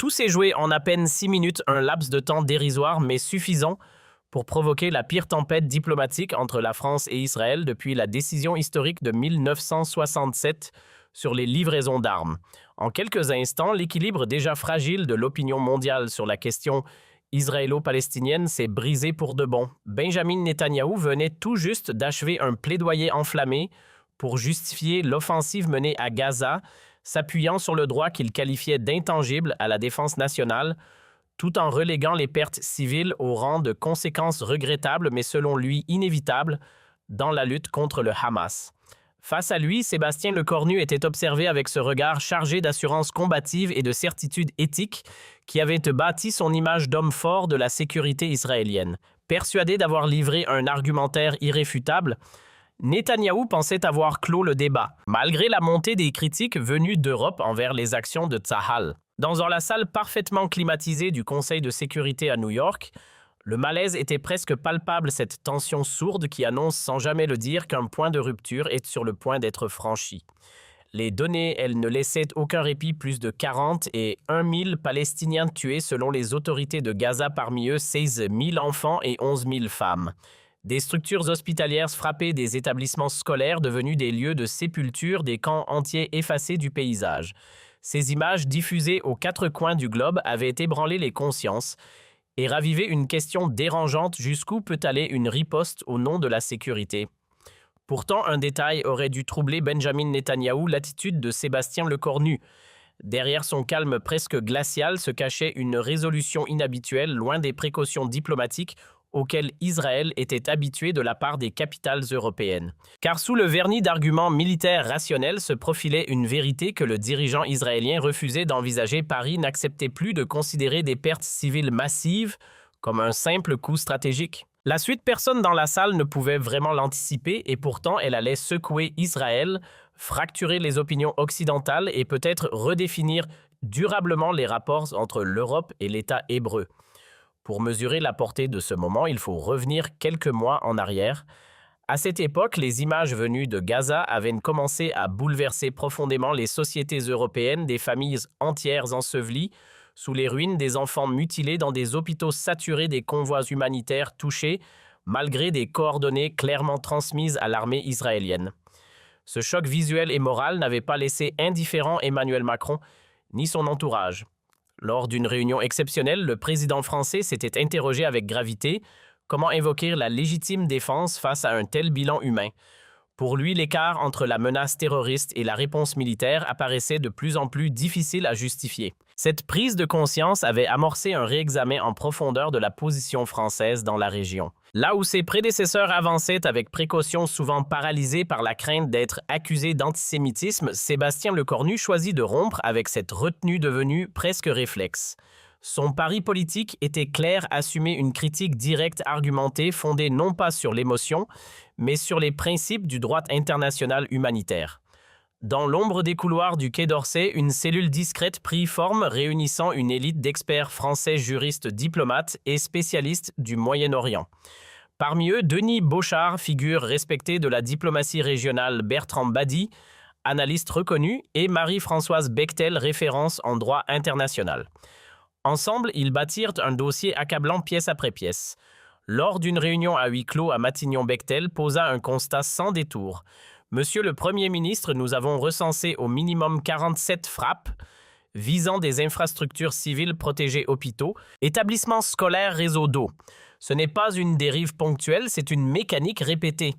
Tout s'est joué en à peine 6 minutes, un laps de temps dérisoire mais suffisant pour provoquer la pire tempête diplomatique entre la France et Israël depuis la décision historique de 1967 sur les livraisons d'armes. En quelques instants, l'équilibre déjà fragile de l'opinion mondiale sur la question israélo-palestinienne s'est brisé pour de bon. Benjamin Netanyahou venait tout juste d'achever un plaidoyer enflammé pour justifier l'offensive menée à Gaza, s'appuyant sur le droit qu'il qualifiait d'intangible à la défense nationale, tout en reléguant les pertes civiles au rang de conséquences regrettables mais selon lui inévitables dans la lutte contre le Hamas. Face à lui, Sébastien Lecornu était observé avec ce regard chargé d'assurance combative et de certitude éthique qui avait bâti son image d'homme fort de la sécurité israélienne. Persuadé d'avoir livré un argumentaire irréfutable, Netanyahou pensait avoir clos le débat, malgré la montée des critiques venues d'Europe envers les actions de Tsahal. Dans la salle parfaitement climatisée du Conseil de sécurité à New York, le malaise était presque palpable, cette tension sourde qui annonce sans jamais le dire qu'un point de rupture est sur le point d'être franchi. Les données, elles ne laissaient aucun répit, plus de 40 et 1 000 Palestiniens tués selon les autorités de Gaza, parmi eux 16 000 enfants et 11 000 femmes. Des structures hospitalières frappées, des établissements scolaires devenus des lieux de sépulture, des camps entiers effacés du paysage. Ces images diffusées aux 4 coins du globe avaient ébranlé les consciences et ravivé une question dérangeante: jusqu'où peut aller une riposte au nom de la sécurité? Pourtant, un détail aurait dû troubler Benjamin Netanyahou, l'attitude de Sébastien Lecornu. Derrière son calme presque glacial se cachait une résolution inhabituelle, loin des précautions diplomatiques auxquelles Israël était habitué de la part des capitales européennes. Car sous le vernis d'arguments militaires rationnels se profilait une vérité que le dirigeant israélien refusait d'envisager. Paris n'acceptait plus de considérer des pertes civiles massives comme un simple coup stratégique. La suite, personne dans la salle ne pouvait vraiment l'anticiper et pourtant elle allait secouer Israël, fracturer les opinions occidentales et peut-être redéfinir durablement les rapports entre l'Europe et l'État hébreu. Pour mesurer la portée de ce moment, il faut revenir quelques mois en arrière. À cette époque, les images venues de Gaza avaient commencé à bouleverser profondément les sociétés européennes, des familles entières ensevelies sous les ruines, des enfants mutilés dans des hôpitaux saturés, des convois humanitaires touchés, malgré des coordonnées clairement transmises à l'armée israélienne. Ce choc visuel et moral n'avait pas laissé indifférent Emmanuel Macron ni son entourage. Lors d'une réunion exceptionnelle, le président français s'était interrogé avec gravité comment invoquer la légitime défense face à un tel bilan humain. Pour lui, l'écart entre la menace terroriste et la réponse militaire apparaissait de plus en plus difficile à justifier. Cette prise de conscience avait amorcé un réexamen en profondeur de la position française dans la région. Là où ses prédécesseurs avançaient avec précaution, souvent paralysés par la crainte d'être accusés d'antisémitisme, Sébastien Lecornu choisit de rompre avec cette retenue devenue presque réflexe. Son pari politique était clair: assumer une critique directe, argumentée, fondée non pas sur l'émotion, mais sur les principes du droit international humanitaire. Dans l'ombre des couloirs du Quai d'Orsay, une cellule discrète prit forme, réunissant une élite d'experts français, juristes, diplomates et spécialistes du Moyen-Orient. Parmi eux, Denis Beauchard, figure respectée de la diplomatie régionale, Bertrand Badi, analyste reconnu, et Marie-Françoise Bechtel, référence en droit international. Ensemble, ils bâtirent un dossier accablant pièce après pièce. Lors d'une réunion à huis clos à Matignon, Bechtel posa un constat sans détour. Monsieur le Premier ministre, nous avons recensé au minimum 47 frappes visant des infrastructures civiles protégées, hôpitaux, établissements scolaires, réseaux d'eau. Ce n'est pas une dérive ponctuelle, c'est une mécanique répétée.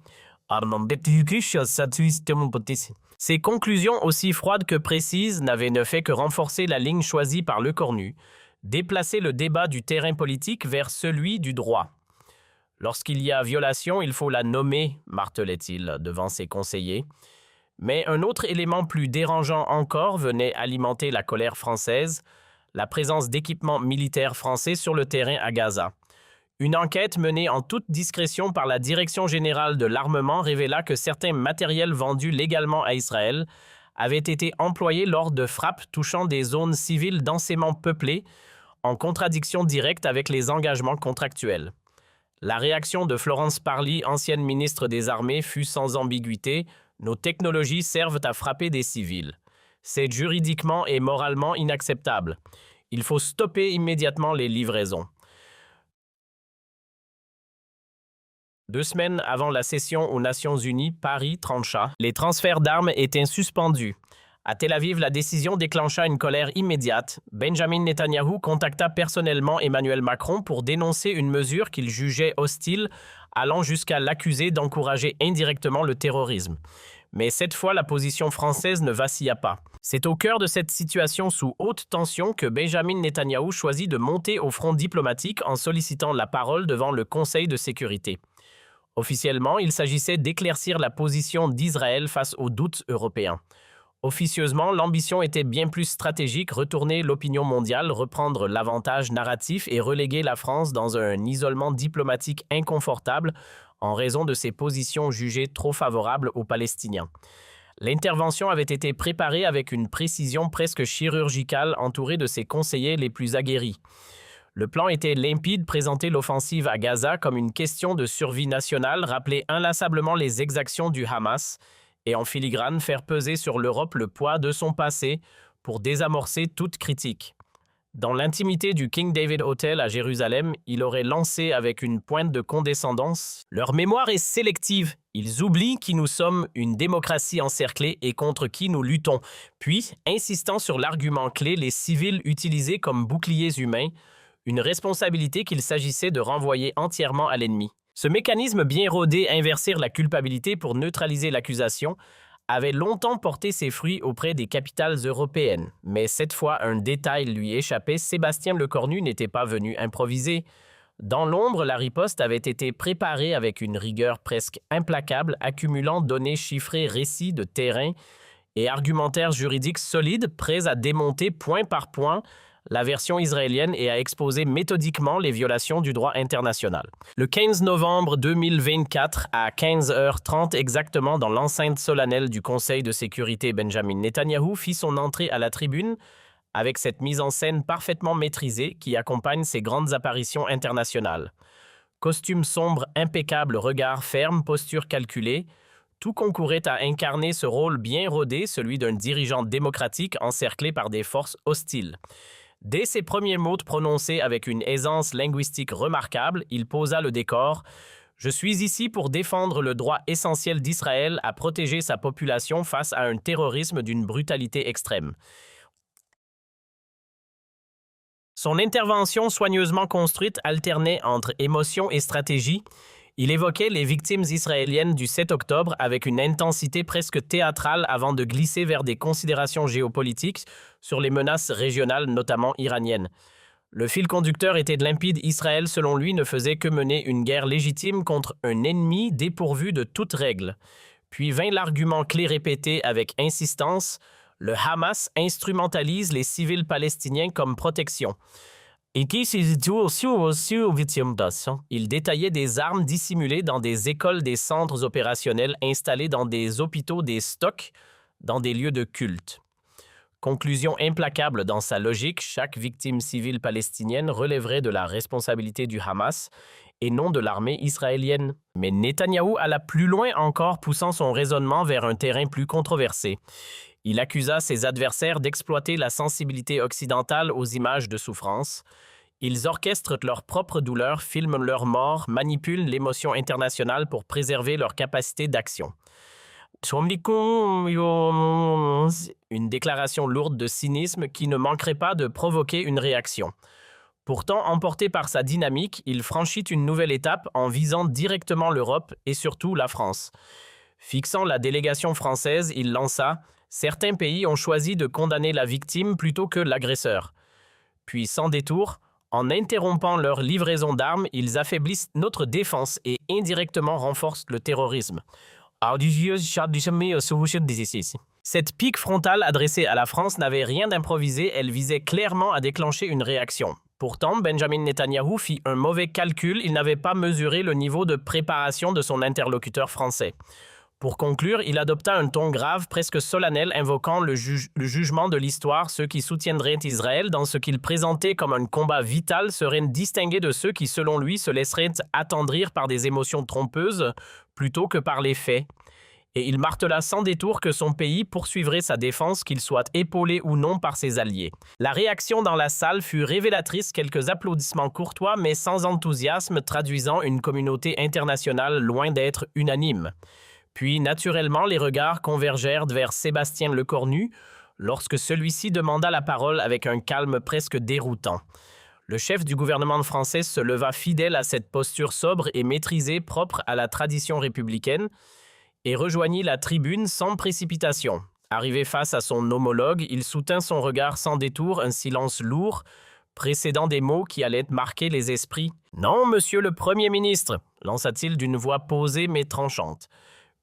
Ces conclusions, aussi froides que précises, n'avaient ne fait que renforcer la ligne choisie par Lecornu, déplacer le débat du terrain politique vers celui du droit. Lorsqu'il y a violation, il faut la nommer, martelait-il devant ses conseillers. Mais un autre élément plus dérangeant encore venait alimenter la colère française, la présence d'équipements militaires français sur le terrain à Gaza. Une enquête menée en toute discrétion par la Direction générale de l'armement révéla que certains matériels vendus légalement à Israël avaient été employés lors de frappes touchant des zones civiles densément peuplées, en contradiction directe avec les engagements contractuels. La réaction de Florence Parly, ancienne ministre des Armées, fut sans ambiguïté: nos technologies servent à frapper des civils. C'est juridiquement et moralement inacceptable. Il faut stopper immédiatement les livraisons. 2 semaines avant la session aux Nations Unies, Paris trancha. Les transferts d'armes étaient suspendus. À Tel Aviv, la décision déclencha une colère immédiate. Benjamin Netanyahou contacta personnellement Emmanuel Macron pour dénoncer une mesure qu'il jugeait hostile, allant jusqu'à l'accuser d'encourager indirectement le terrorisme. Mais cette fois, la position française ne vacilla pas. C'est au cœur de cette situation sous haute tension que Benjamin Netanyahou choisit de monter au front diplomatique en sollicitant la parole devant le Conseil de sécurité. Officiellement, il s'agissait d'éclaircir la position d'Israël face aux doutes européens. Officieusement, l'ambition était bien plus stratégique, retourner l'opinion mondiale, reprendre l'avantage narratif et reléguer la France dans un isolement diplomatique inconfortable en raison de ses positions jugées trop favorables aux Palestiniens. L'intervention avait été préparée avec une précision presque chirurgicale entourée de ses conseillers les plus aguerris. Le plan était limpide, présenter l'offensive à Gaza comme une question de survie nationale, rappeler inlassablement les exactions du Hamas et en filigrane faire peser sur l'Europe le poids de son passé pour désamorcer toute critique. Dans l'intimité du King David Hotel à Jérusalem, il aurait lancé avec une pointe de condescendance « Leur mémoire est sélective. Ils oublient qui nous sommes, une démocratie encerclée et contre qui nous luttons. » Puis, insistant sur l'argument clé, les civils utilisés comme boucliers humains, une responsabilité qu'il s'agissait de renvoyer entièrement à l'ennemi. Ce mécanisme bien rodé, inverser la culpabilité pour neutraliser l'accusation, avait longtemps porté ses fruits auprès des capitales européennes. Mais cette fois, un détail lui échappait, Sébastien Lecornu n'était pas venu improviser. Dans l'ombre, la riposte avait été préparée avec une rigueur presque implacable, accumulant données chiffrées, récits de terrain et argumentaires juridiques solides, prêts à démonter point par point la version israélienne et à exposer méthodiquement les violations du droit international. Le 15 novembre 2024, à 15h30 exactement dans l'enceinte solennelle du Conseil de sécurité, Benjamin Netanyahou fit son entrée à la tribune avec cette mise en scène parfaitement maîtrisée qui accompagne ses grandes apparitions internationales. Costume sombre impeccable, regard ferme, posture calculée, tout concourait à incarner ce rôle bien rodé, celui d'un dirigeant démocratique encerclé par des forces hostiles. Dès ses premiers mots prononcés avec une aisance linguistique remarquable, il posa le décor. « Je suis ici pour défendre le droit essentiel d'Israël à protéger sa population face à un terrorisme d'une brutalité extrême. » Son intervention soigneusement construite alternait entre émotion et stratégie. Il évoquait les victimes israéliennes du 7 octobre avec une intensité presque théâtrale avant de glisser vers des considérations géopolitiques sur les menaces régionales, notamment iraniennes. Le fil conducteur était limpide. Israël, selon lui, ne faisait que mener une guerre légitime contre un ennemi dépourvu de toute règle. Puis vint l'argument clé répété avec insistance. Le Hamas instrumentalise les civils palestiniens comme protection. Il détaillait des armes dissimulées dans des écoles, des centres opérationnels installés dans des hôpitaux, des stocks, dans des lieux de culte. Conclusion implacable dans sa logique, chaque victime civile palestinienne relèverait de la responsabilité du Hamas et non de l'armée israélienne. Mais Netanyahou alla plus loin encore, poussant son raisonnement vers un terrain plus controversé. Il accusa ses adversaires d'exploiter la sensibilité occidentale aux images de souffrance. Ils orchestrent leur propre douleur, filment leur mort, manipulent l'émotion internationale pour préserver leur capacité d'action. Une déclaration lourde de cynisme qui ne manquerait pas de provoquer une réaction. Pourtant, emporté par sa dynamique, il franchit une nouvelle étape en visant directement l'Europe et surtout la France. Fixant la délégation française, il lança « Certains pays ont choisi de condamner la victime plutôt que l'agresseur. » Puis, sans détour, en interrompant leur livraison d'armes, ils affaiblissent notre défense et indirectement renforcent le terrorisme. Cette pique frontale adressée à la France n'avait rien d'improvisé, elle visait clairement à déclencher une réaction. Pourtant, Benjamin Netanyahou fit un mauvais calcul, il n'avait pas mesuré le niveau de préparation de son interlocuteur français. Pour conclure, il adopta un ton grave, presque solennel, invoquant le jugement de l'histoire. Ceux qui soutiendraient Israël dans ce qu'il présentait comme un combat vital seraient distingués de ceux qui, selon lui, se laisseraient attendrir par des émotions trompeuses plutôt que par les faits. et il martela sans détour que son pays poursuivrait sa défense, qu'il soit épaulé ou non par ses alliés. La réaction dans la salle fut révélatrice, quelques applaudissements courtois mais sans enthousiasme, traduisant une communauté internationale loin d'être unanime. Puis, naturellement, les regards convergèrent vers Sébastien Lecornu, lorsque celui-ci demanda la parole avec un calme presque déroutant. Le chef du gouvernement français se leva fidèle à cette posture sobre et maîtrisée propre à la tradition républicaine et rejoignit la tribune sans précipitation. Arrivé face à son homologue, il soutint son regard sans détour, un silence lourd, précédant des mots qui allaient marquer les esprits. « Non, monsieur le Premier ministre !» lança-t-il d'une voix posée mais tranchante.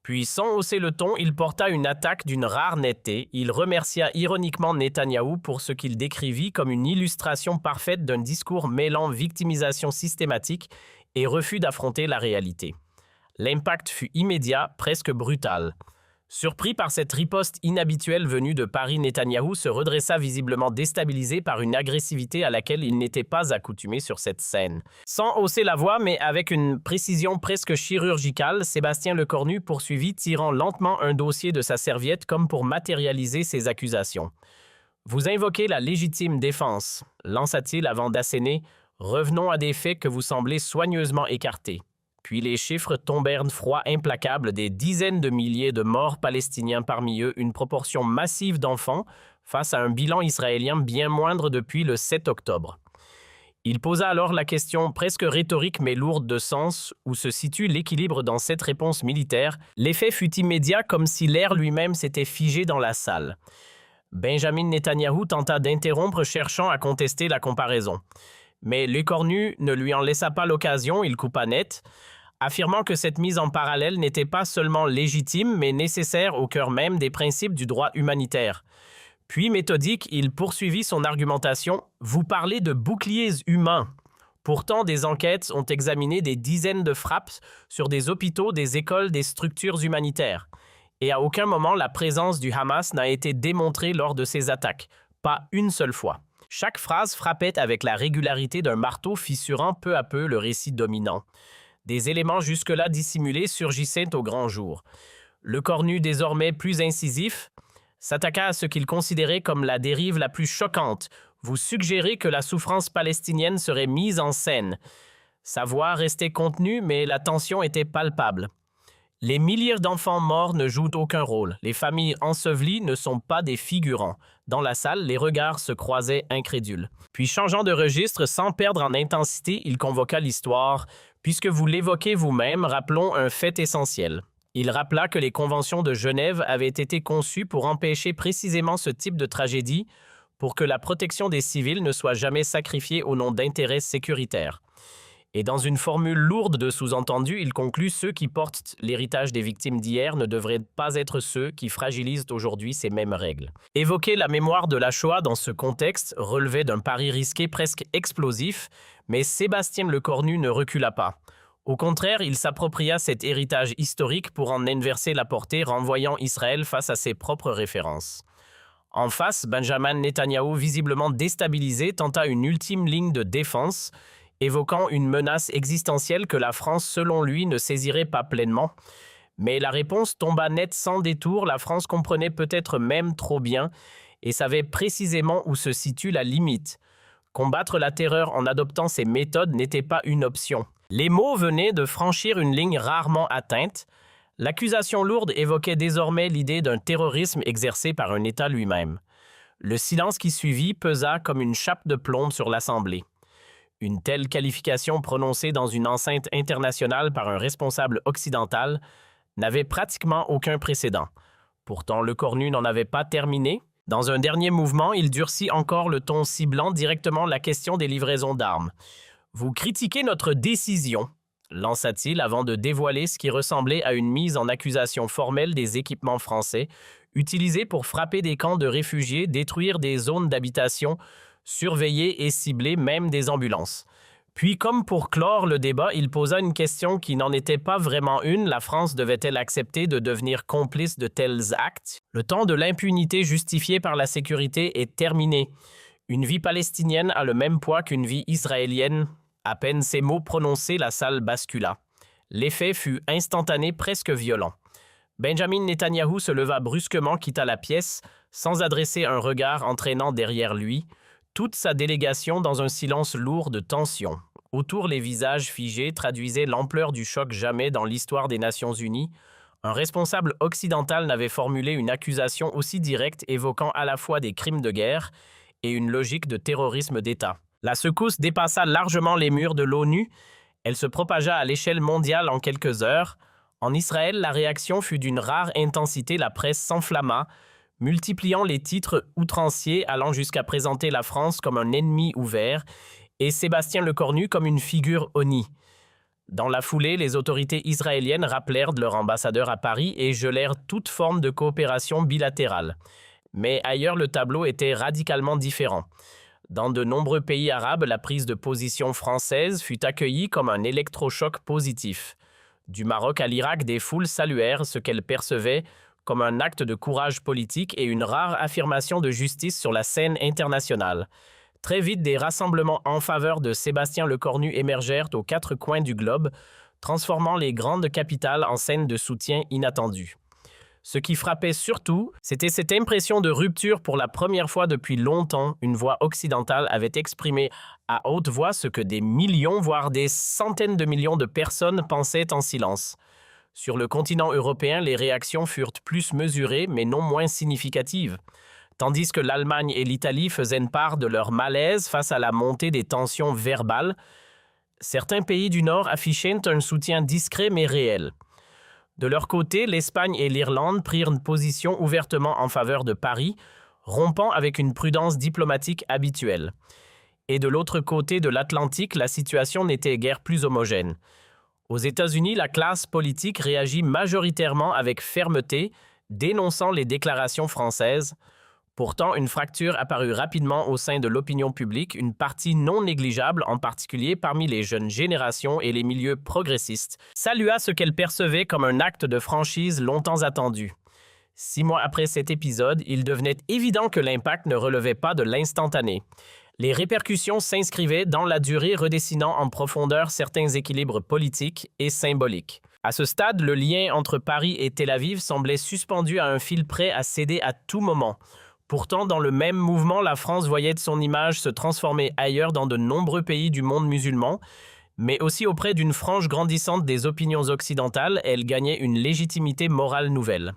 Puis, sans hausser le ton, il porta une attaque d'une rare netteté. Il remercia ironiquement Netanyahou pour ce qu'il décrivit comme une illustration parfaite d'un discours mêlant victimisation systématique et refus d'affronter la réalité. L'impact fut immédiat, presque brutal. Surpris par cette riposte inhabituelle venue de Paris, Netanyahou se redressa visiblement déstabilisé par une agressivité à laquelle il n'était pas accoutumé sur cette scène. Sans hausser la voix, mais avec une précision presque chirurgicale, Sébastien Lecornu poursuivit, tirant lentement un dossier de sa serviette comme pour matérialiser ses accusations. « Vous invoquez la légitime défense », lança-t-il avant d'asséner. « Revenons à des faits que vous semblez soigneusement écarter. » Puis les chiffres tombèrent froids implacables, des dizaines de milliers de morts palestiniens, parmi eux une proportion massive d'enfants, face à un bilan israélien bien moindre depuis le 7 octobre. Il posa alors la question presque rhétorique mais lourde de sens, où se situe l'équilibre dans cette réponse militaire. L'effet fut immédiat, comme si l'air lui-même s'était figé dans la salle. Benjamin Netanyahou tenta d'interrompre, cherchant à contester la comparaison. Mais Lecornu ne lui en laissa pas l'occasion, il coupa net, affirmant que cette mise en parallèle n'était pas seulement légitime, mais nécessaire au cœur même des principes du droit humanitaire. Puis, méthodique, il poursuivit son argumentation. « Vous parlez de boucliers humains. Pourtant, des enquêtes ont examiné des dizaines de frappes sur des hôpitaux, des écoles, des structures humanitaires. Et à aucun moment, la présence du Hamas n'a été démontrée lors de ces attaques. Pas une seule fois. » Chaque phrase frappait avec la régularité d'un marteau, fissurant peu à peu le récit dominant. Des éléments jusque-là dissimulés surgissaient au grand jour. Lecornu, désormais plus incisif, s'attaqua à ce qu'il considérait comme la dérive la plus choquante. Vous suggérez que la souffrance palestinienne serait mise en scène. Sa voix restait contenue, mais la tension était palpable. Les milliers d'enfants morts ne jouent aucun rôle. Les familles ensevelies ne sont pas des figurants. Dans la salle, les regards se croisaient incrédules. Puis, changeant de registre, sans perdre en intensité, il convoqua l'histoire. Puisque vous l'évoquez vous-même, rappelons un fait essentiel. Il rappela que les conventions de Genève avaient été conçues pour empêcher précisément ce type de tragédie, pour que la protection des civils ne soit jamais sacrifiée au nom d'intérêts sécuritaires. Et dans une formule lourde de sous-entendus, il conclut « Ceux qui portent l'héritage des victimes d'hier ne devraient pas être ceux qui fragilisent aujourd'hui ces mêmes règles. » Évoquer la mémoire de la Shoah dans ce contexte relevait d'un pari risqué presque explosif, mais Sébastien Lecornu ne recula pas. Au contraire, il s'appropria cet héritage historique pour en inverser la portée, renvoyant Israël face à ses propres références. En face, Benjamin Netanyahou, visiblement déstabilisé, tenta une ultime ligne de défense, évoquant une menace existentielle que la France, selon lui, ne saisirait pas pleinement. Mais la réponse tomba nette sans détour, la France comprenait peut-être même trop bien et savait précisément où se situe la limite. Combattre la terreur en adoptant ces méthodes n'était pas une option. Les mots venaient de franchir une ligne rarement atteinte. L'accusation lourde évoquait désormais l'idée d'un terrorisme exercé par un État lui-même. Le silence qui suivit pesa comme une chape de plomb sur l'Assemblée. Une telle qualification prononcée dans une enceinte internationale par un responsable occidental n'avait pratiquement aucun précédent. Pourtant, Lecornu n'en avait pas terminé. Dans un dernier mouvement, il durcit encore le ton, ciblant directement la question des livraisons d'armes. « Vous critiquez notre décision », lança-t-il avant de dévoiler ce qui ressemblait à une mise en accusation formelle des équipements français, utilisés pour frapper des camps de réfugiés, détruire des zones d'habitation, surveiller et cibler même des ambulances. Puis, comme pour clore le débat, il posa une question qui n'en était pas vraiment une. La France devait-elle accepter de devenir complice de tels actes? Le temps de l'impunité justifiée par la sécurité est terminé. Une vie palestinienne a le même poids qu'une vie israélienne. À peine ces mots prononcés, la salle bascula. L'effet fut instantané, presque violent. Benjamin Netanyahou se leva brusquement, quitta la pièce, sans adresser un regard entraînant derrière lui, toute sa délégation dans un silence lourd de tension. Autour, les visages figés traduisaient l'ampleur du choc. Jamais dans l'histoire des Nations Unies, un responsable occidental n'avait formulé une accusation aussi directe évoquant à la fois des crimes de guerre et une logique de terrorisme d'État. La secousse dépassa largement les murs de l'ONU. Elle se propagea à l'échelle mondiale en quelques heures. En Israël, la réaction fut d'une rare intensité. La presse s'enflamma, multipliant les titres outranciers allant jusqu'à présenter la France comme un ennemi ouvert et Sébastien Lecornu comme une figure honnie. Dans la foulée, les autorités israéliennes rappelèrent de leur ambassadeur à Paris et gelèrent toute forme de coopération bilatérale. Mais ailleurs, le tableau était radicalement différent. Dans de nombreux pays arabes, la prise de position française fut accueillie comme un électrochoc positif. Du Maroc à l'Irak, des foules saluèrent ce qu'elles percevaient comme un acte de courage politique et une rare affirmation de justice sur la scène internationale. Très vite, des rassemblements en faveur de Sébastien Lecornu émergèrent aux quatre coins du globe, transformant les grandes capitales en scènes de soutien inattendues. Ce qui frappait surtout, c'était cette impression de rupture. Pour la première fois depuis longtemps, une voix occidentale avait exprimé à haute voix ce que des millions, voire des centaines de millions de personnes pensaient en silence. Sur le continent européen, les réactions furent plus mesurées, mais non moins significatives. Tandis que l'Allemagne et l'Italie faisaient part de leur malaise face à la montée des tensions verbales, certains pays du Nord affichaient un soutien discret mais réel. De leur côté, l'Espagne et l'Irlande prirent une position ouvertement en faveur de Paris, rompant avec une prudence diplomatique habituelle. Et de l'autre côté de l'Atlantique, la situation n'était guère plus homogène. Aux États-Unis, la classe politique réagit majoritairement avec fermeté, dénonçant les déclarations françaises. Pourtant, une fracture apparut rapidement au sein de l'opinion publique, une partie non négligeable, en particulier parmi les jeunes générations et les milieux progressistes, salua ce qu'elle percevait comme un acte de franchise longtemps attendu. 6 mois après cet épisode, il devenait évident que l'impact ne relevait pas de l'instantané. Les répercussions s'inscrivaient dans la durée, redessinant en profondeur certains équilibres politiques et symboliques. À ce stade, le lien entre Paris et Tel Aviv semblait suspendu à un fil prêt à céder à tout moment. Pourtant, dans le même mouvement, la France voyait son image se transformer ailleurs dans de nombreux pays du monde musulman, mais aussi auprès d'une frange grandissante des opinions occidentales, elle gagnait une légitimité morale nouvelle.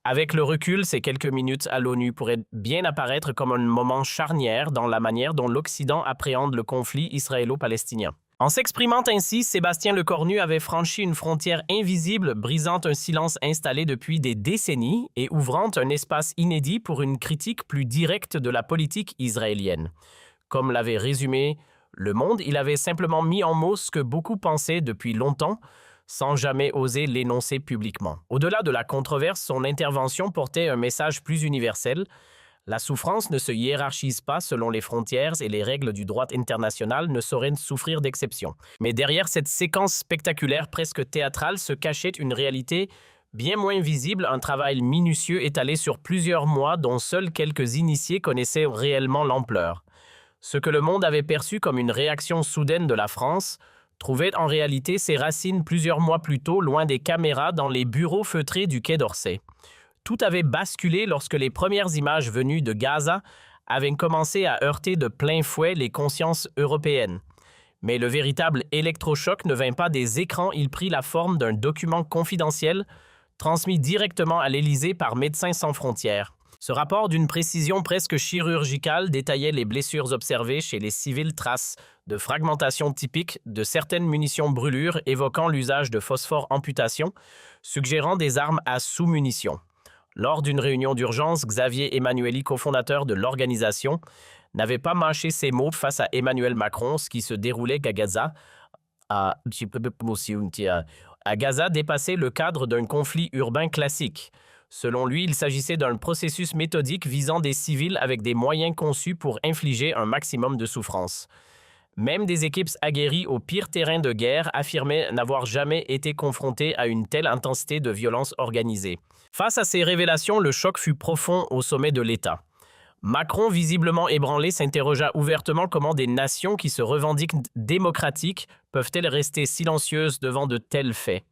Avec le recul, ces quelques minutes à l'ONU pourraient bien apparaître comme un moment charnière dans la manière dont l'Occident appréhende le conflit israélo-palestinien. En s'exprimant ainsi, Sébastien Lecornu avait franchi une frontière invisible, brisant un silence installé depuis des décennies et ouvrant un espace inédit pour une critique plus directe de la politique israélienne. Comme l'avait résumé Le Monde, il avait simplement mis en mots ce que beaucoup pensaient depuis longtemps, sans jamais oser l'énoncer publiquement. Au-delà de la controverse, son intervention portait un message plus universel. La souffrance ne se hiérarchise pas selon les frontières et les règles du droit international ne sauraient souffrir d'exception. Mais derrière cette séquence spectaculaire presque théâtrale se cachait une réalité bien moins visible, un travail minutieux étalé sur plusieurs mois dont seuls quelques initiés connaissaient réellement l'ampleur. Ce que le monde avait perçu comme une réaction soudaine de la France trouvait en réalité ses racines plusieurs mois plus tôt, loin des caméras, dans les bureaux feutrés du Quai d'Orsay. Tout avait basculé lorsque les premières images venues de Gaza avaient commencé à heurter de plein fouet les consciences européennes. Mais le véritable électrochoc ne vint pas des écrans, il prit la forme d'un document confidentiel transmis directement à l'Élysée par Médecins sans frontières. Ce rapport d'une précision presque chirurgicale détaillait les blessures observées chez les civils, traces de fragmentation typiques de certaines munitions brûlures évoquant l'usage de phosphore amputation, suggérant des armes à sous-munitions. Lors d'une réunion d'urgence, Xavier Emmanueli, cofondateur de l'organisation, n'avait pas mâché ses mots face à Emmanuel Macron, ce qui se déroulait à Gaza. À Gaza dépassait le cadre d'un conflit urbain classique. Selon lui, il s'agissait d'un processus méthodique visant des civils avec des moyens conçus pour infliger un maximum de souffrance. Même des équipes aguerries au pire terrain de guerre affirmaient n'avoir jamais été confrontées à une telle intensité de violence organisée. Face à ces révélations, le choc fut profond au sommet de l'État. Macron, visiblement ébranlé, s'interrogea ouvertement comment des nations qui se revendiquent démocratiques peuvent-elles rester silencieuses devant de tels faits.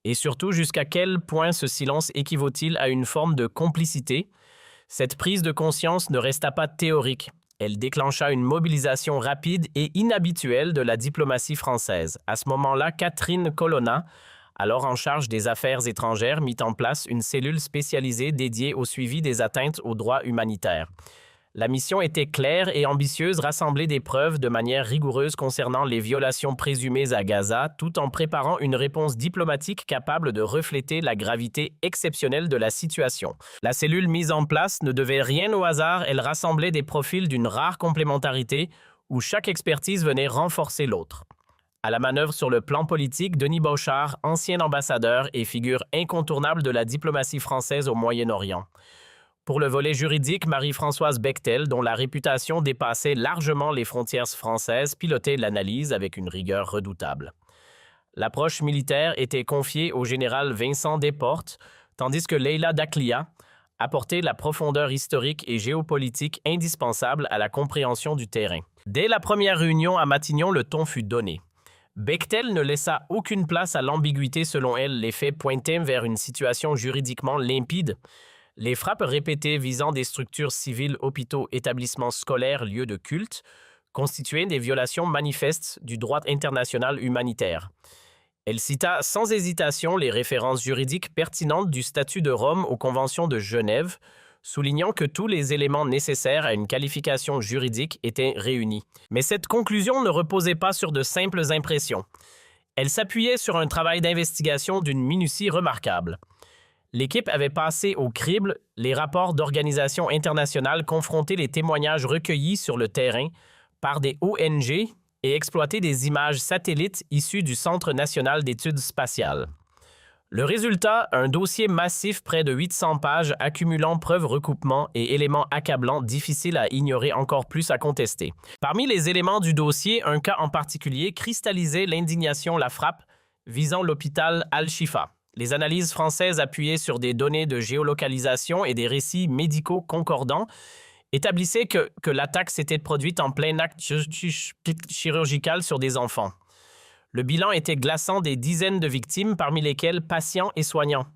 Et surtout, jusqu'à quel point ce silence équivaut-il à une forme de complicité? Cette prise de conscience ne resta pas théorique. Elle déclencha une mobilisation rapide et inhabituelle de la diplomatie française. À ce moment-là, Catherine Colonna, alors en charge des affaires étrangères, mit en place une cellule spécialisée dédiée au suivi des atteintes aux droits humanitaires. La mission était claire et ambitieuse, rassembler des preuves de manière rigoureuse concernant les violations présumées à Gaza, tout en préparant une réponse diplomatique capable de refléter la gravité exceptionnelle de la situation. La cellule mise en place ne devait rien au hasard, elle rassemblait des profils d'une rare complémentarité où chaque expertise venait renforcer l'autre. À la manœuvre sur le plan politique, Denis Bauchard, ancien ambassadeur et figure incontournable de la diplomatie française au Moyen-Orient. Pour le volet juridique, Marie-Françoise Bechtel, dont la réputation dépassait largement les frontières françaises, pilotait l'analyse avec une rigueur redoutable. L'approche militaire était confiée au général Vincent Desportes, tandis que Leila Daklia apportait la profondeur historique et géopolitique indispensable à la compréhension du terrain. Dès la première réunion à Matignon, le ton fut donné. Bechtel ne laissa aucune place à l'ambiguïté. Selon elle, les faits pointaient vers une situation juridiquement limpide. Les frappes répétées visant des structures civiles, hôpitaux, établissements scolaires, lieux de culte, constituaient des violations manifestes du droit international humanitaire. Elle cita sans hésitation les références juridiques pertinentes du statut de Rome aux conventions de Genève, soulignant que tous les éléments nécessaires à une qualification juridique étaient réunis. Mais cette conclusion ne reposait pas sur de simples impressions. Elle s'appuyait sur un travail d'investigation d'une minutie remarquable. L'équipe avait passé au crible les rapports d'organisations internationales, confronté les témoignages recueillis sur le terrain par des ONG et exploité des images satellites issues du Centre national d'études spatiales. Le résultat, un dossier massif près de 800 pages accumulant preuves, recoupements et éléments accablants difficiles à ignorer, encore plus à contester. Parmi les éléments du dossier, un cas en particulier cristallisait l'indignation, la frappe visant l'hôpital Al-Shifa. Les analyses françaises appuyées sur des données de géolocalisation et des récits médicaux concordants établissaient que l'attaque s'était produite en plein acte chirurgical sur des enfants. Le bilan était glaçant, des dizaines de victimes, parmi lesquelles patients et soignants.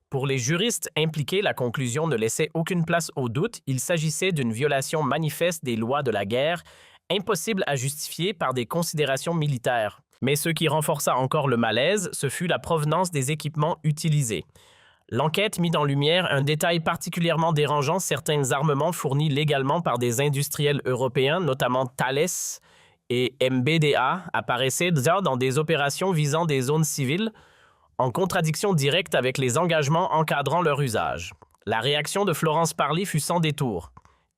Pour les juristes impliqués, la conclusion ne laissait aucune place au doute. Il s'agissait d'une violation manifeste des lois de la guerre, impossible à justifier par des considérations militaires. Mais ce qui renforça encore le malaise, ce fut la provenance des équipements utilisés. L'enquête mit en lumière un détail particulièrement dérangeant: certains armements fournis légalement par des industriels européens, notamment Thales et MBDA, apparaissaient dans des opérations visant des zones civiles, en contradiction directe avec les engagements encadrant leur usage. La réaction de Florence Parly fut sans détour.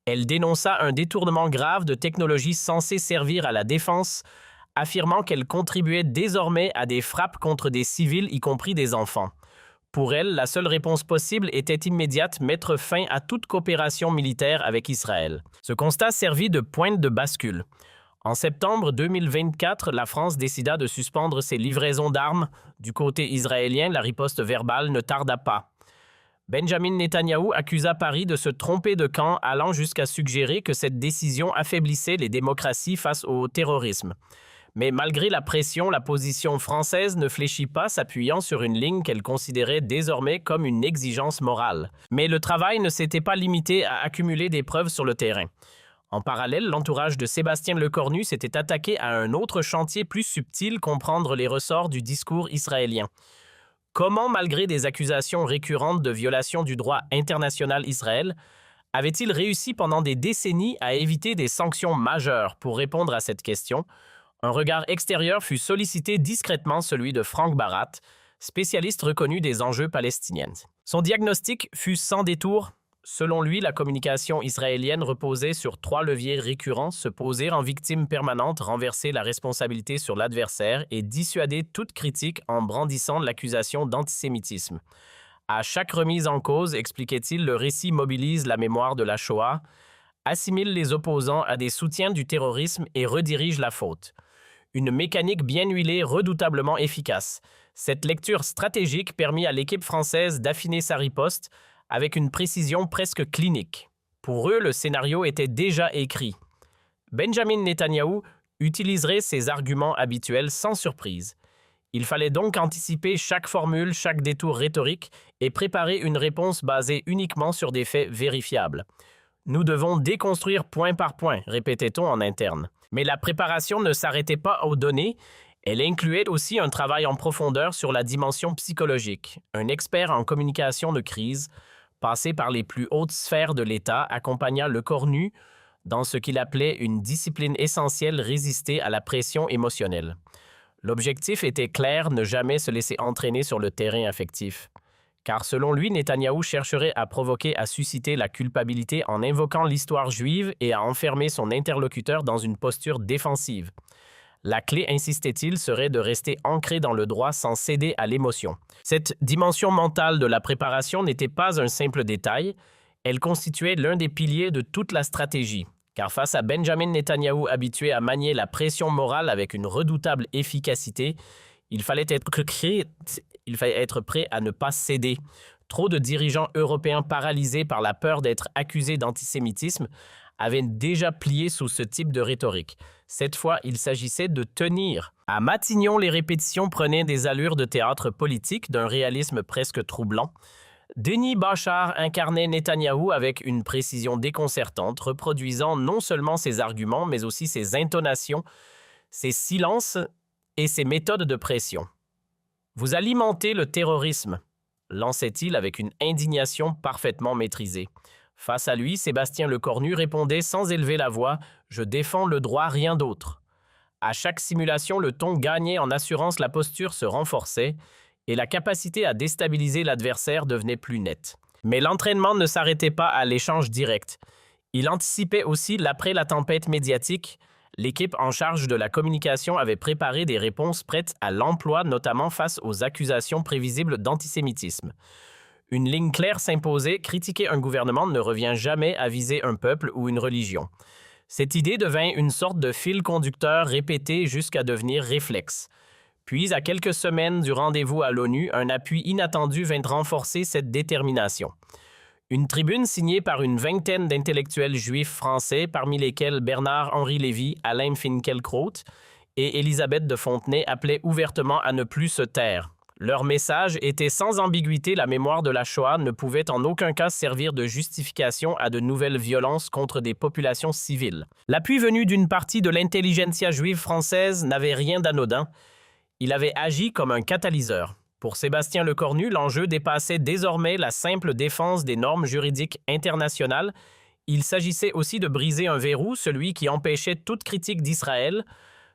Elle dénonça un détournement grave de technologies censées servir à la défense, affirmant qu'elle contribuait désormais à des frappes contre des civils, y compris des enfants. Pour elle, la seule réponse possible était immédiate: mettre fin à toute coopération militaire avec Israël. Ce constat servit de point de bascule. En septembre 2024, la France décida de suspendre ses livraisons d'armes. Du côté israélien, la riposte verbale ne tarda pas. Benjamin Netanyahou accusa Paris de se tromper de camp, allant jusqu'à suggérer que cette décision affaiblissait les démocraties face au terrorisme. Mais malgré la pression, la position française ne fléchit pas, s'appuyant sur une ligne qu'elle considérait désormais comme une exigence morale. Mais le travail ne s'était pas limité à accumuler des preuves sur le terrain. En parallèle, l'entourage de Sébastien Lecornu s'était attaqué à un autre chantier plus subtil: comprendre les ressorts du discours israélien. Comment, malgré des accusations récurrentes de violation du droit international Israël, avait-il réussi pendant des décennies à éviter des sanctions majeures? Pour répondre à cette question, un regard extérieur fut sollicité discrètement, celui de Frank Barat, spécialiste reconnu des enjeux palestiniens. Son diagnostic fut sans détour. Selon lui, la communication israélienne reposait sur 3 leviers récurrents: se poser en victime permanente, renverser la responsabilité sur l'adversaire et dissuader toute critique en brandissant l'accusation d'antisémitisme. À chaque remise en cause, expliquait-il, le récit mobilise la mémoire de la Shoah, assimile les opposants à des soutiens du terrorisme et redirige la faute. Une mécanique bien huilée, redoutablement efficace. Cette lecture stratégique permit à l'équipe française d'affiner sa riposte avec une précision presque clinique. Pour eux, le scénario était déjà écrit. Benjamin Netanyahou utiliserait ses arguments habituels sans surprise. Il fallait donc anticiper chaque formule, chaque détour rhétorique et préparer une réponse basée uniquement sur des faits vérifiables. Nous devons déconstruire point par point, répétait-on en interne. Mais la préparation ne s'arrêtait pas aux données, elle incluait aussi un travail en profondeur sur la dimension psychologique. Un expert en communication de crise, passé par les plus hautes sphères de l'État, accompagna Lecornu dans ce qu'il appelait une discipline essentielle résister à la pression émotionnelle. L'objectif était clair, ne jamais se laisser entraîner sur le terrain affectif. Car selon lui, Netanyahou chercherait à provoquer à susciter la culpabilité en invoquant l'histoire juive et à enfermer son interlocuteur dans une posture défensive. La clé, insistait-il, serait de rester ancré dans le droit sans céder à l'émotion. Cette dimension mentale de la préparation n'était pas un simple détail, elle constituait l'un des piliers de toute la stratégie. Car face à Benjamin Netanyahou habitué à manier la pression morale avec une redoutable efficacité, il fallait être prêt à ne pas céder. Trop de dirigeants européens paralysés par la peur d'être accusés d'antisémitisme avaient déjà plié sous ce type de rhétorique. Cette fois, il s'agissait de tenir. À Matignon, les répétitions prenaient des allures de théâtre politique, d'un réalisme presque troublant. Denis Bachar incarnait Netanyahou avec une précision déconcertante, reproduisant non seulement ses arguments, mais aussi ses intonations, ses silences et ses méthodes de pression. « Vous alimentez le terrorisme », lançait-il avec une indignation parfaitement maîtrisée. Face à lui, Sébastien Lecornu répondait sans élever la voix « Je défends le droit, rien d'autre ». À chaque simulation, le ton gagnait en assurance, la posture se renforçait et la capacité à déstabiliser l'adversaire devenait plus nette. Mais l'entraînement ne s'arrêtait pas à l'échange direct. Il anticipait aussi l'après la tempête médiatique. L'équipe en charge de la communication avait préparé des réponses prêtes à l'emploi, notamment face aux accusations prévisibles d'antisémitisme. Une ligne claire s'imposait, critiquer un gouvernement ne revient jamais à viser un peuple ou une religion. Cette idée devint une sorte de fil conducteur répété jusqu'à devenir réflexe. Puis, à quelques semaines du rendez-vous à l'ONU, un appui inattendu vint renforcer cette détermination. Une tribune signée par une vingtaine d'intellectuels juifs français, parmi lesquels Bernard-Henri Lévy, Alain Finkielkraut et Élisabeth de Fontenay appelaient ouvertement à ne plus se taire. Leur message était sans ambiguïté: la mémoire de la Shoah ne pouvait en aucun cas servir de justification à de nouvelles violences contre des populations civiles. L'appui venu d'une partie de l'intelligentsia juive française n'avait rien d'anodin. Il avait agi comme un catalyseur. Pour Sébastien Lecornu, l'enjeu dépassait désormais la simple défense des normes juridiques internationales. Il s'agissait aussi de briser un verrou, celui qui empêchait toute critique d'Israël,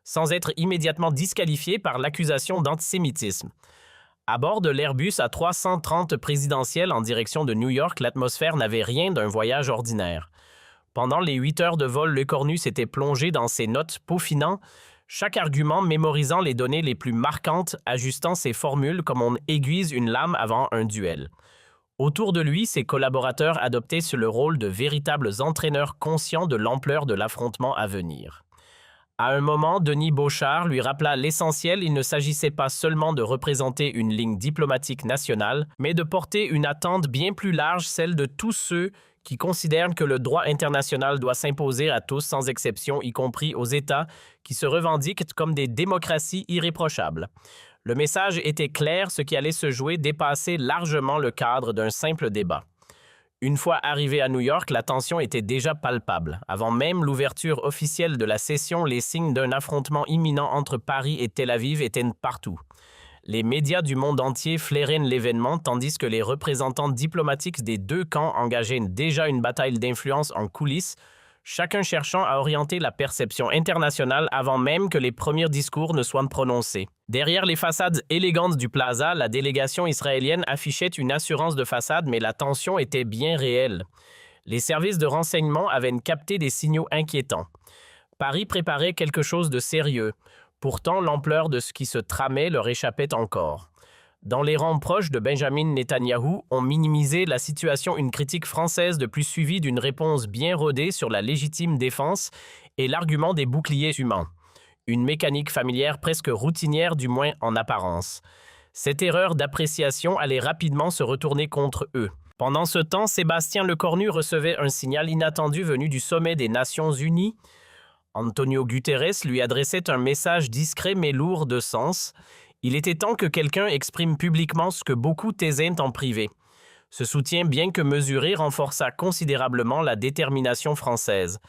sans être immédiatement disqualifié par l'accusation d'antisémitisme. À bord de l'Airbus A330 présidentiel en direction de New York, l'atmosphère n'avait rien d'un voyage ordinaire. Pendant les 8 heures de vol, Lecornu s'était plongé dans ses notes, peaufinant chaque argument, mémorisant les données les plus marquantes, ajustant ses formules comme on aiguise une lame avant un duel. Autour de lui, ses collaborateurs adoptaient le rôle de véritables entraîneurs conscients de l'ampleur de l'affrontement à venir. À un moment, Denis Bachar lui rappela l'essentiel: il ne s'agissait pas seulement de représenter une ligne diplomatique nationale, mais de porter une attente bien plus large, celle de tous ceux qui considèrent que le droit international doit s'imposer à tous sans exception, y compris aux États qui se revendiquent comme des démocraties irréprochables. Le message était clair, ce qui allait se jouer dépassait largement le cadre d'un simple débat. Une fois arrivé à New York, la tension était déjà palpable. Avant même l'ouverture officielle de la session, les signes d'un affrontement imminent entre Paris et Tel Aviv étaient partout. Les médias du monde entier flairaient l'événement, tandis que les représentants diplomatiques des deux camps engageaient déjà une bataille d'influence en coulisses, chacun cherchant à orienter la perception internationale avant même que les premiers discours ne soient prononcés. Derrière les façades élégantes du plaza, la délégation israélienne affichait une assurance de façade, mais la tension était bien réelle. Les services de renseignement avaient capté des signaux inquiétants. Paris préparait quelque chose de sérieux. Pourtant, l'ampleur de ce qui se tramait leur échappait encore. Dans les rangs proches de Benjamin Netanyahou, on minimisait la situation, une critique française de plus suivie d'une réponse bien rodée sur la légitime défense et l'argument des boucliers humains. Une mécanique familière presque routinière, du moins en apparence. Cette erreur d'appréciation allait rapidement se retourner contre eux. Pendant ce temps, Sébastien Lecornu recevait un signal inattendu venu du sommet des Nations Unies. Antonio Guterres lui adressait un message discret mais lourd de sens. Il était temps que quelqu'un exprime publiquement ce que beaucoup taisaient en privé. Ce soutien, bien que mesuré, renforça considérablement la détermination française.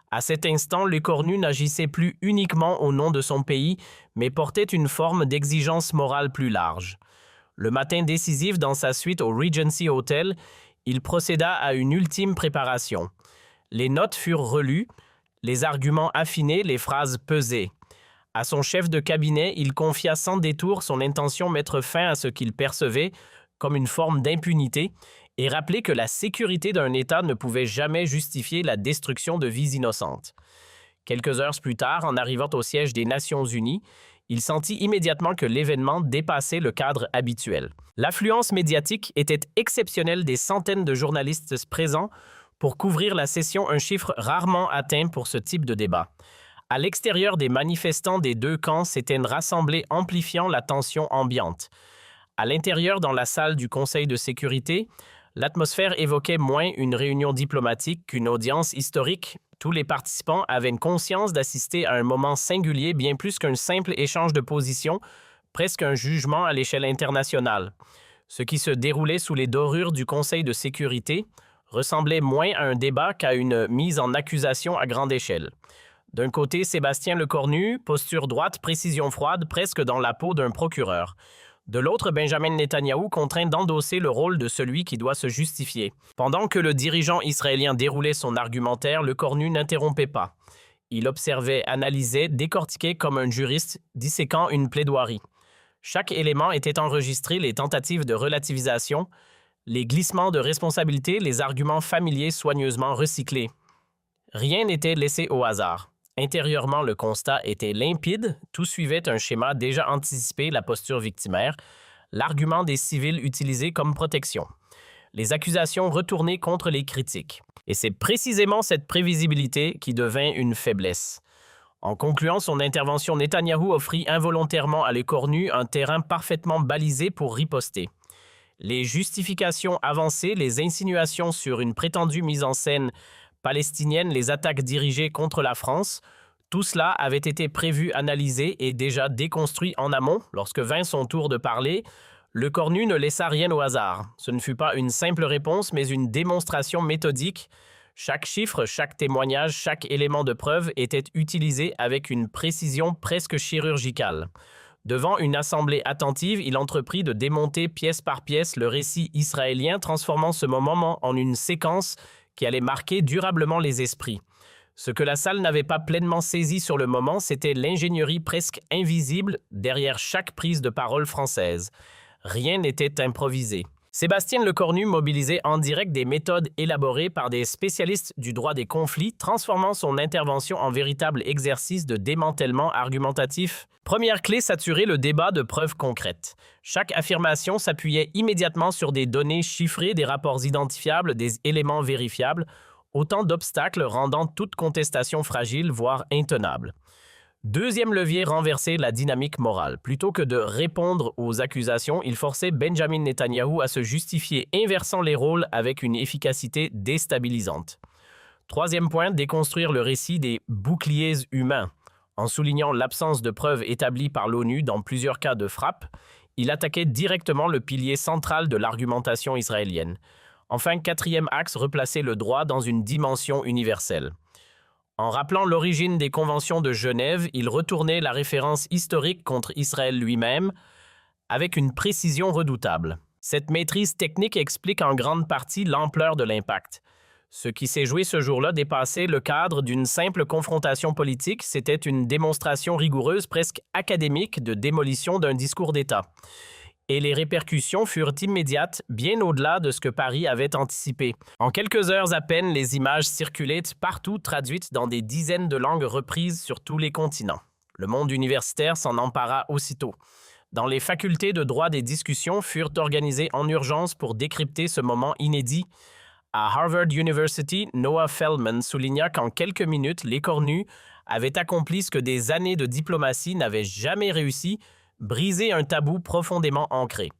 À cet instant, Lecornu n'agissait plus uniquement au nom de son pays, mais portait une forme d'exigence morale plus large. Le matin décisif, dans sa suite au Regency Hotel, il procéda à une ultime préparation. Les notes furent relues, les arguments affinés, les phrases pesées. À son chef de cabinet, il confia sans détour son intention de mettre fin à ce qu'il percevait comme une forme d'impunité et rappeler que la sécurité d'un État ne pouvait jamais justifier la destruction de vies innocentes. Quelques heures plus tard, en arrivant au siège des Nations Unies, il sentit immédiatement que l'événement dépassait le cadre habituel. L'affluence médiatique était exceptionnelle, des centaines de journalistes présents pour couvrir la session, un chiffre rarement atteint pour ce type de débat. À l'extérieur, des manifestants des deux camps s'étaient rassemblés, amplifiant la tension ambiante. À l'intérieur, dans la salle du Conseil de sécurité, l'atmosphère évoquait moins une réunion diplomatique qu'une audience historique. Tous les participants avaient une conscience d'assister à un moment singulier, bien plus qu'un simple échange de positions, presque un jugement à l'échelle internationale. Ce qui se déroulait sous les dorures du Conseil de sécurité ressemblait moins à un débat qu'à une mise en accusation à grande échelle. D'un côté, Sébastien Lecornu, posture droite, précision froide, presque dans la peau d'un procureur. De l'autre, Benjamin Netanyahou, contraint d'endosser le rôle de celui qui doit se justifier. Pendant que le dirigeant israélien déroulait son argumentaire, Lecornu n'interrompait pas. Il observait, analysait, décortiquait comme un juriste disséquant une plaidoirie. Chaque élément était enregistré, les tentatives de relativisation, les glissements de responsabilité, les arguments familiers soigneusement recyclés. Rien n'était laissé au hasard. Intérieurement, le constat était limpide, tout suivait un schéma déjà anticipé, la posture victimaire, l'argument des civils utilisé comme protection, les accusations retournées contre les critiques. Et c'est précisément cette prévisibilité qui devint une faiblesse. En concluant son intervention, Netanyahou offrit involontairement à Lecornu un terrain parfaitement balisé pour riposter. Les justifications avancées, les insinuations sur une prétendue mise en scène palestinienne, les attaques dirigées contre la France, tout cela avait été prévu, analysé et déjà déconstruit en amont. Lorsque vint son tour de parler, Lecornu ne laissa rien au hasard. Ce ne fut pas une simple réponse, mais une démonstration méthodique. Chaque chiffre, chaque témoignage, chaque élément de preuve était utilisé avec une précision presque chirurgicale. Devant une assemblée attentive, il entreprit de démonter pièce par pièce le récit israélien, transformant ce moment en une séquence qui allait marquer durablement les esprits. Ce que la salle n'avait pas pleinement saisi sur le moment, c'était l'ingénierie presque invisible derrière chaque prise de parole française. Rien n'était improvisé. Sébastien Lecornu mobilisait en direct des méthodes élaborées par des spécialistes du droit des conflits, transformant son intervention en véritable exercice de démantèlement argumentatif. Première clé, saturer le débat de preuves concrètes. Chaque affirmation s'appuyait immédiatement sur des données chiffrées, des rapports identifiables, des éléments vérifiables, autant d'obstacles rendant toute contestation fragile, voire intenable. Deuxième levier, renverser la dynamique morale. Plutôt que de répondre aux accusations, il forçait Benjamin Netanyahou à se justifier, inversant les rôles avec une efficacité déstabilisante. Troisième point, déconstruire le récit des boucliers humains. En soulignant l'absence de preuves établies par l'ONU dans plusieurs cas de frappe, il attaquait directement le pilier central de l'argumentation israélienne. Enfin, quatrième axe, replacer le droit dans une dimension universelle. En rappelant l'origine des conventions de Genève, il retournait la référence historique contre Israël lui-même avec une précision redoutable. Cette maîtrise technique explique en grande partie l'ampleur de l'impact. Ce qui s'est joué ce jour-là dépassait le cadre d'une simple confrontation politique, c'était une démonstration rigoureuse, presque académique, de démolition d'un discours d'État. Et les répercussions furent immédiates, bien au-delà de ce que Paris avait anticipé. En quelques heures à peine, les images circulaient partout, traduites dans des dizaines de langues reprises sur tous les continents. Le monde universitaire s'en empara aussitôt. Dans les facultés de droit, des discussions furent organisées en urgence pour décrypter ce moment inédit. À Harvard University, Noah Feldman souligna qu'en quelques minutes, Lecornu avait accompli ce que des années de diplomatie n'avaient jamais réussi, briser un tabou profondément ancré.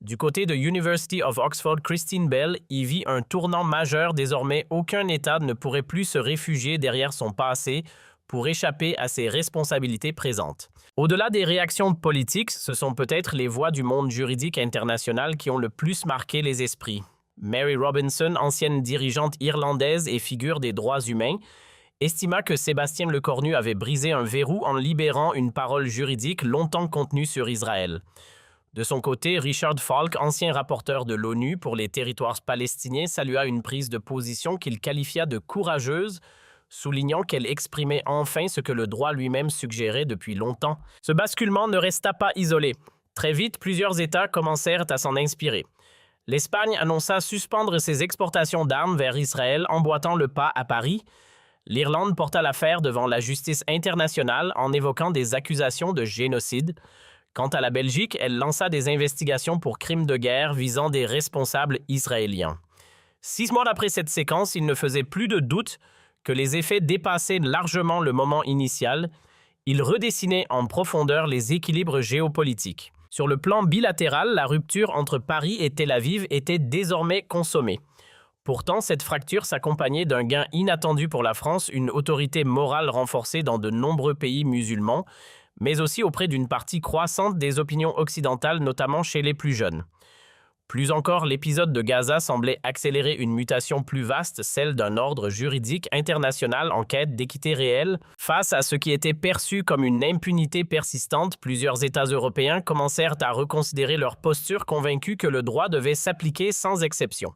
Du côté de University of Oxford, Christine Bell y vit un tournant majeur. Désormais, aucun État ne pourrait plus se réfugier derrière son passé pour échapper à ses responsabilités présentes. Au-delà des réactions politiques, ce sont peut-être les voix du monde juridique international qui ont le plus marqué les esprits. Mary Robinson, ancienne dirigeante irlandaise et figure des droits humains, estima que Sébastien Lecornu avait brisé un verrou en libérant une parole juridique longtemps contenue sur Israël. De son côté, Richard Falk, ancien rapporteur de l'ONU pour les territoires palestiniens, salua une prise de position qu'il qualifia de courageuse, soulignant qu'elle exprimait enfin ce que le droit lui-même suggérait depuis longtemps. Ce basculement ne resta pas isolé. Très vite, plusieurs États commencèrent à s'en inspirer. L'Espagne annonça suspendre ses exportations d'armes vers Israël, emboîtant le pas à Paris. L'Irlande porta l'affaire devant la justice internationale en évoquant des accusations de génocide. Quant à la Belgique, elle lança des investigations pour crimes de guerre visant des responsables israéliens. 6 mois après cette séquence, il ne faisait plus de doute que les effets dépassaient largement le moment initial. Il redessinait en profondeur les équilibres géopolitiques. Sur le plan bilatéral, la rupture entre Paris et Tel Aviv était désormais consommée. Pourtant, cette fracture s'accompagnait d'un gain inattendu pour la France, une autorité morale renforcée dans de nombreux pays musulmans, mais aussi auprès d'une partie croissante des opinions occidentales, notamment chez les plus jeunes. Plus encore, l'épisode de Gaza semblait accélérer une mutation plus vaste, celle d'un ordre juridique international en quête d'équité réelle. Face à ce qui était perçu comme une impunité persistante, plusieurs États européens commencèrent à reconsidérer leur posture, convaincus que le droit devait s'appliquer sans exception.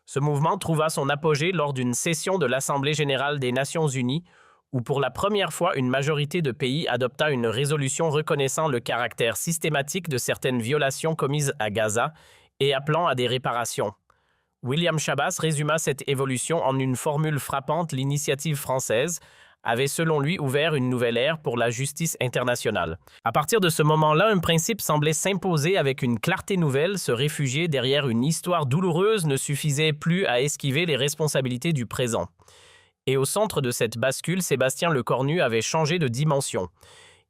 Ce mouvement trouva son apogée lors d'une session de l'Assemblée générale des Nations unies, où pour la première fois une majorité de pays adopta une résolution reconnaissant le caractère systématique de certaines violations commises à Gaza et appelant à des réparations. William Chabas résuma cette évolution en une formule frappante: l'initiative française avait selon lui ouvert une nouvelle ère pour la justice internationale. À partir de ce moment-là, un principe semblait s'imposer avec une clarté nouvelle: se réfugier derrière une histoire douloureuse ne suffisait plus à esquiver les responsabilités du présent. Et au centre de cette bascule, Sébastien Lecornu avait changé de dimension.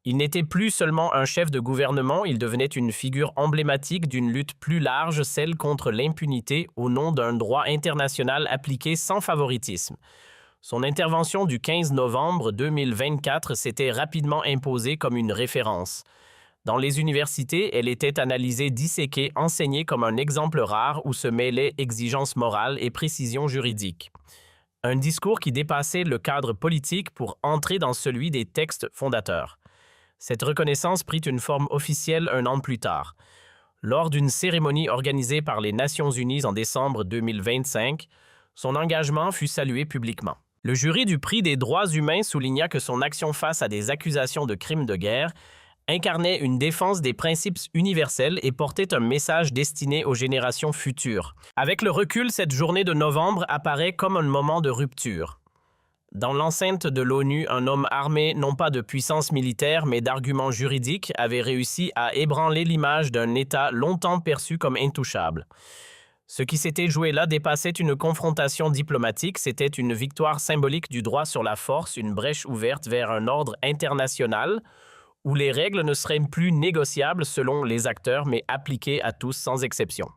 Il n'était plus seulement un chef de gouvernement, il devenait une figure emblématique d'une lutte plus large, celle contre l'impunité au nom d'un droit international appliqué sans favoritisme. Son intervention du 15 novembre 2024 s'était rapidement imposée comme une référence. Dans les universités, elle était analysée, disséquée, enseignée comme un exemple rare où se mêlaient exigence morale et précision juridique. Un discours qui dépassait le cadre politique pour entrer dans celui des textes fondateurs. Cette reconnaissance prit une forme officielle un an plus tard. Lors d'une cérémonie organisée par les Nations unies en décembre 2025, son engagement fut salué publiquement. Le jury du prix des droits humains souligna que son action face à des accusations de crimes de guerre incarnait une défense des principes universels et portait un message destiné aux générations futures. Avec le recul, cette journée de novembre apparaît comme un moment de rupture. Dans l'enceinte de l'ONU, un homme armé non pas de puissance militaire mais d'arguments juridiques avait réussi à ébranler l'image d'un État longtemps perçu comme intouchable. Ce qui s'était joué là dépassait une confrontation diplomatique, c'était une victoire symbolique du droit sur la force, une brèche ouverte vers un ordre international où les règles ne seraient plus négociables selon les acteurs, mais appliquées à tous sans exception.